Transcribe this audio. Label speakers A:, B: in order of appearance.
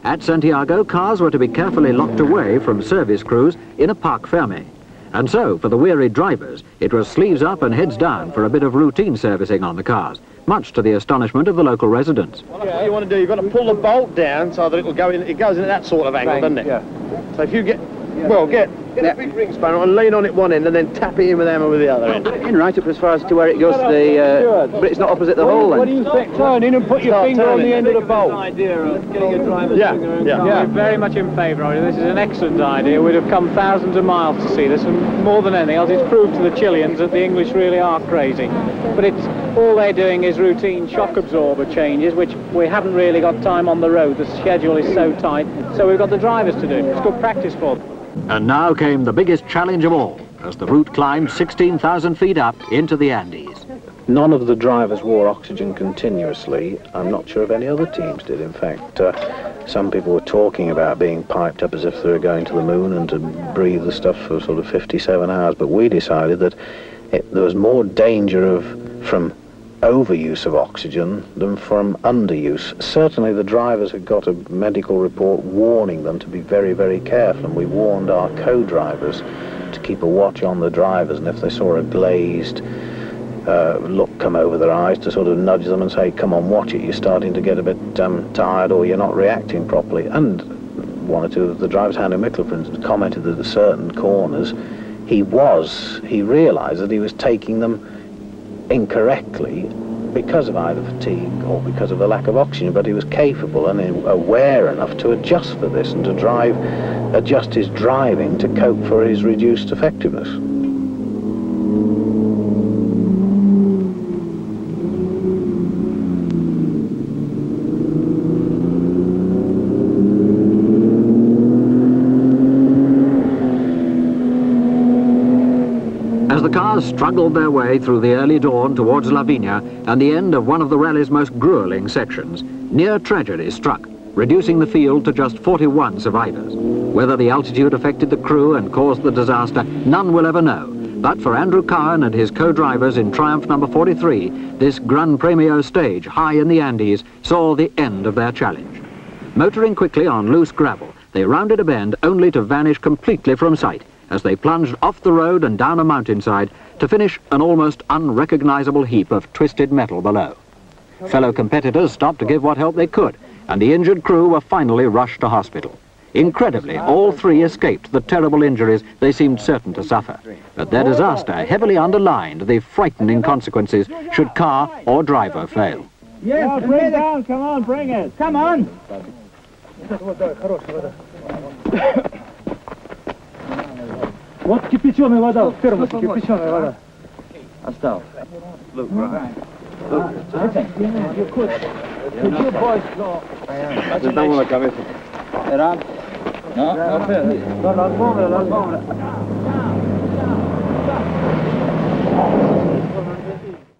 A: At Santiago, cars were to be carefully locked away from service crews in a parc fermé. And so, for the weary drivers, it was sleeves up and heads down for a bit of routine servicing on the cars, much to the astonishment of the local residents.
B: Well, that's what you want to do. You've got to pull the bolt down so that it'll go in. It goes in at that sort of angle, doesn't it? Yeah. So if you get a big ring spanner and lean on it one end and then tap it in with the hammer with the other end.
C: In right up as far as to where it goes to the... but it's not opposite the hole then.
D: What do you think? Turn in and put your finger on the end of the bolt.
E: Idea of getting a driver
D: Yeah, very much in favour of it. This is an excellent idea. We'd have come thousands of miles to see this, and more than anything else, it's proved to the Chileans that the English really are crazy. But it's all they're doing is routine shock absorber changes, which we haven't really got time on the road. The schedule is so tight, so we've got the drivers to do. It's good practice for them.
A: And now came the biggest challenge of all, as the route climbed 16,000 feet up into the Andes.
F: None of the drivers wore oxygen continuously. I'm not sure if any other teams did. In fact, some people were talking about being piped up as if they were going to the moon and to breathe the stuff for sort of 57 hours. But we decided that there was more danger from overuse of oxygen than from underuse. Certainly the drivers had got a medical report warning them to be very, very careful, and we warned our co-drivers to keep a watch on the drivers, and if they saw a glazed look come over their eyes, to sort of nudge them and say, come on, watch it, you're starting to get a bit tired, or you're not reacting properly. And one or two of the drivers, Hanno Mikkel, for instance, commented that at certain corners he realised that he was taking them incorrectly because of either fatigue or because of a lack of oxygen, but he was capable and aware enough to adjust for this and to adjust his driving to cope for his reduced effectiveness.
A: As the cars struggled their way through the early dawn towards La Viña and the end of one of the rally's most grueling sections, near tragedy struck, reducing the field to just 41 survivors. Whether the altitude affected the crew and caused the disaster, none will ever know. But for Andrew Cohen and his co-drivers in Triumph number 43, this Gran Premio stage high in the Andes saw the end of their challenge. Motoring quickly on loose gravel, they rounded a bend only to vanish completely from sight as they plunged off the road and down a mountainside to finish an almost unrecognizable heap of twisted metal below. Fellow competitors stopped to give what help they could, and the injured crew were finally rushed to hospital. Incredibly, all three escaped the terrible injuries they seemed certain to suffer. But their disaster heavily underlined the frightening consequences should car or driver fail.
D: Yes, bring it down, come on, bring it. Come on. Вот кипяченая вода, в термосе кипяченая вода. Осталось. Look, right. You could you boys go?
B: Damos la cabeza.
D: Era? No, no, las bombas.